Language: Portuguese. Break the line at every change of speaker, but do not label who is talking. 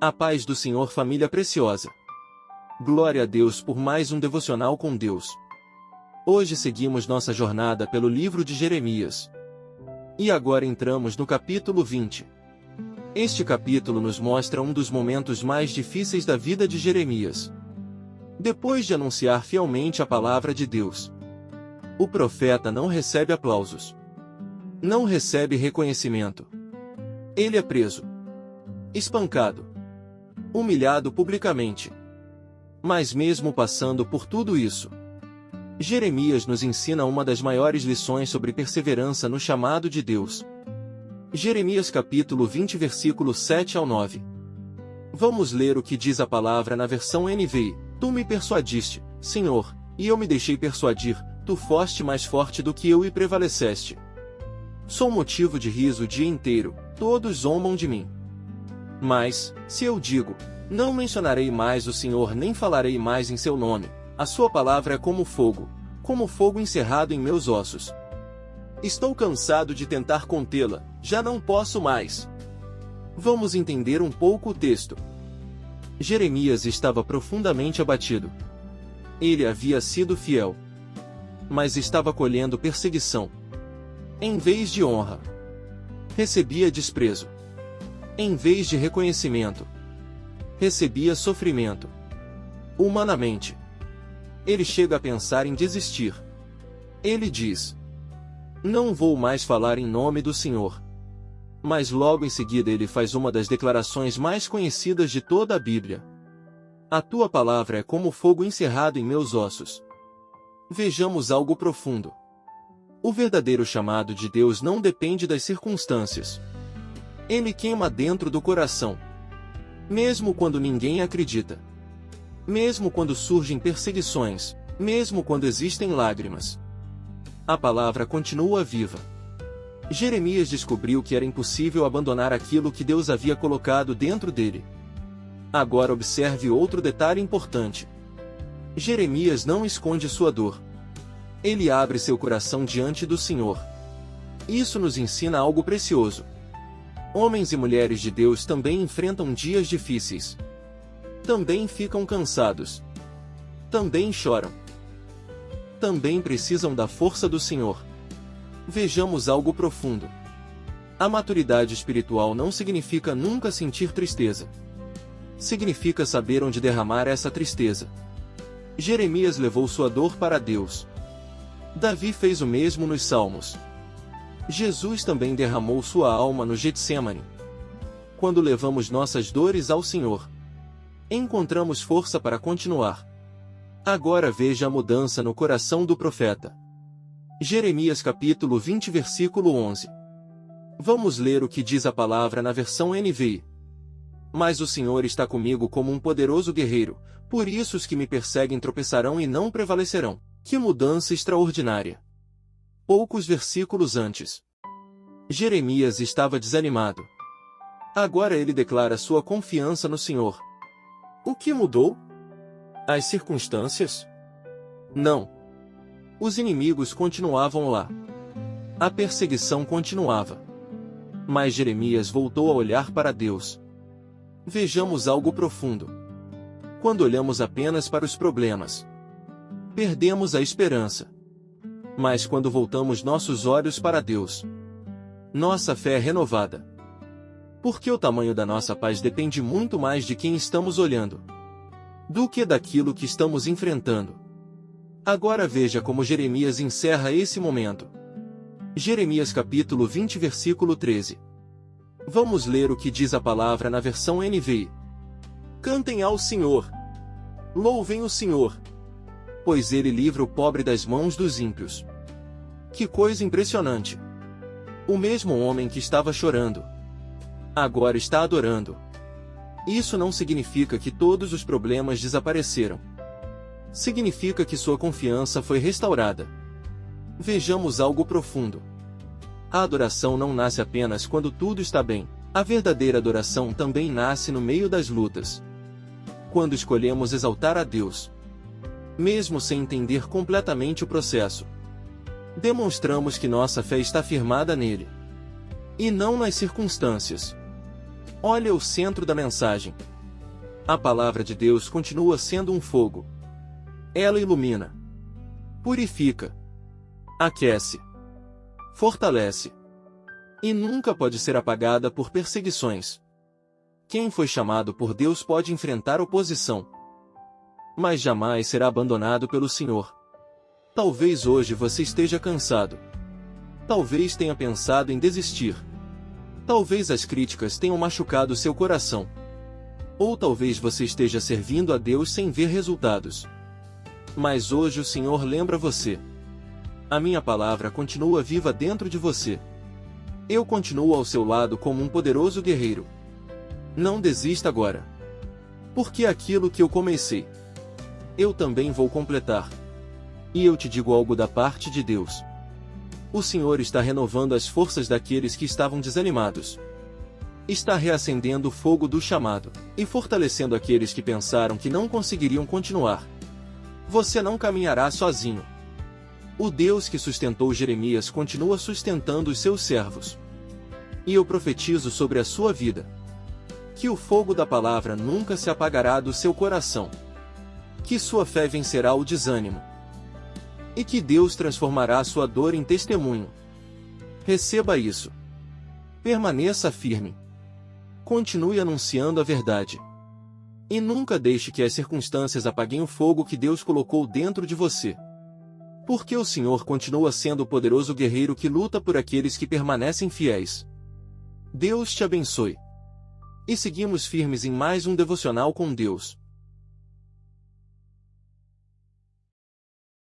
A paz do Senhor, família preciosa. Glória a Deus por mais um devocional com Deus. Hoje seguimos nossa jornada pelo livro de Jeremias. E agora entramos no capítulo 20. Este capítulo nos mostra um dos momentos mais difíceis da vida de Jeremias. Depois de anunciar fielmente a palavra de Deus, o profeta não recebe aplausos. Não recebe reconhecimento. Ele é preso, espancado, humilhado publicamente. Mas mesmo passando por tudo isso, Jeremias nos ensina uma das maiores lições sobre perseverança no chamado de Deus. Jeremias capítulo 20 versículo 7 ao 9. Vamos ler o que diz a palavra na versão NVI. Tu me persuadiste, Senhor, e eu me deixei persuadir, tu foste mais forte do que eu e prevaleceste. Sou motivo de riso o dia inteiro, todos zombam de mim. Mas, se eu digo, não mencionarei mais o Senhor nem falarei mais em seu nome, a sua palavra é como fogo encerrado em meus ossos. Estou cansado de tentar contê-la, já não posso mais. Vamos entender um pouco o texto. Jeremias estava profundamente abatido. Ele havia sido fiel, mas estava colhendo perseguição. Em vez de honra, recebia desprezo. Em vez de reconhecimento, recebia sofrimento. Humanamente, ele chega a pensar em desistir. Ele diz: não vou mais falar em nome do Senhor. Mas logo em seguida ele faz uma das declarações mais conhecidas de toda a Bíblia. A tua palavra é como fogo encerrado em meus ossos. Vejamos algo profundo. O verdadeiro chamado de Deus não depende das circunstâncias. Ele queima dentro do coração. Mesmo quando ninguém acredita. Mesmo quando surgem perseguições. Mesmo quando existem lágrimas. A palavra continua viva. Jeremias descobriu que era impossível abandonar aquilo que Deus havia colocado dentro dele. Agora observe outro detalhe importante. Jeremias não esconde sua dor. Ele abre seu coração diante do Senhor. Isso nos ensina algo precioso. Homens e mulheres de Deus também enfrentam dias difíceis. Também ficam cansados. Também choram. Também precisam da força do Senhor. Vejamos algo profundo. A maturidade espiritual não significa nunca sentir tristeza. Significa saber onde derramar essa tristeza. Jeremias levou sua dor para Deus. Davi fez o mesmo nos Salmos. Jesus também derramou sua alma no Getsêmani. Quando levamos nossas dores ao Senhor, encontramos força para continuar. Agora veja a mudança no coração do profeta. Jeremias capítulo 20 versículo 11. Vamos ler o que diz a palavra na versão NVI. Mas o Senhor está comigo como um poderoso guerreiro, por isso os que me perseguem tropeçarão e não prevalecerão. Que mudança extraordinária! Poucos versículos antes, Jeremias estava desanimado. Agora ele declara sua confiança no Senhor. O que mudou? As circunstâncias? Não. Os inimigos continuavam lá. A perseguição continuava. Mas Jeremias voltou a olhar para Deus. Vejamos algo profundo. Quando olhamos apenas para os problemas, perdemos a esperança. Mas quando voltamos nossos olhos para Deus, nossa fé é renovada. Porque o tamanho da nossa paz depende muito mais de quem estamos olhando do que daquilo que estamos enfrentando. Agora veja como Jeremias encerra esse momento. Jeremias capítulo 20 versículo 13. Vamos ler o que diz a palavra na versão NVI. Cantem ao Senhor. Louvem o Senhor, pois ele livra o pobre das mãos dos ímpios. Que coisa impressionante! O mesmo homem que estava chorando, agora está adorando. Isso não significa que todos os problemas desapareceram. Significa que sua confiança foi restaurada. Vejamos algo profundo. A adoração não nasce apenas quando tudo está bem. A verdadeira adoração também nasce no meio das lutas. Quando escolhemos exaltar a Deus, mesmo sem entender completamente o processo, demonstramos que nossa fé está firmada nele, e não nas circunstâncias. Olha o centro da mensagem. A palavra de Deus continua sendo um fogo. Ela ilumina, purifica, aquece, fortalece e nunca pode ser apagada por perseguições. Quem foi chamado por Deus pode enfrentar oposição, mas jamais será abandonado pelo Senhor. Talvez hoje você esteja cansado. Talvez tenha pensado em desistir. Talvez as críticas tenham machucado seu coração. Ou talvez você esteja servindo a Deus sem ver resultados. Mas hoje o Senhor lembra você. A minha palavra continua viva dentro de você. Eu continuo ao seu lado como um poderoso guerreiro. Não desista agora. Porque aquilo que eu comecei, eu também vou completar. E eu te digo algo da parte de Deus. O Senhor está renovando as forças daqueles que estavam desanimados. Está reacendendo o fogo do chamado, e fortalecendo aqueles que pensaram que não conseguiriam continuar. Você não caminhará sozinho. O Deus que sustentou Jeremias continua sustentando os seus servos. E eu profetizo sobre a sua vida que o fogo da palavra nunca se apagará do seu coração. Que sua fé vencerá o desânimo. E que Deus transformará sua dor em testemunho. Receba isso. Permaneça firme. Continue anunciando a verdade. E nunca deixe que as circunstâncias apaguem o fogo que Deus colocou dentro de você. Porque o Senhor continua sendo o poderoso guerreiro que luta por aqueles que permanecem fiéis. Deus te abençoe. E seguimos firmes em mais um devocional com Deus.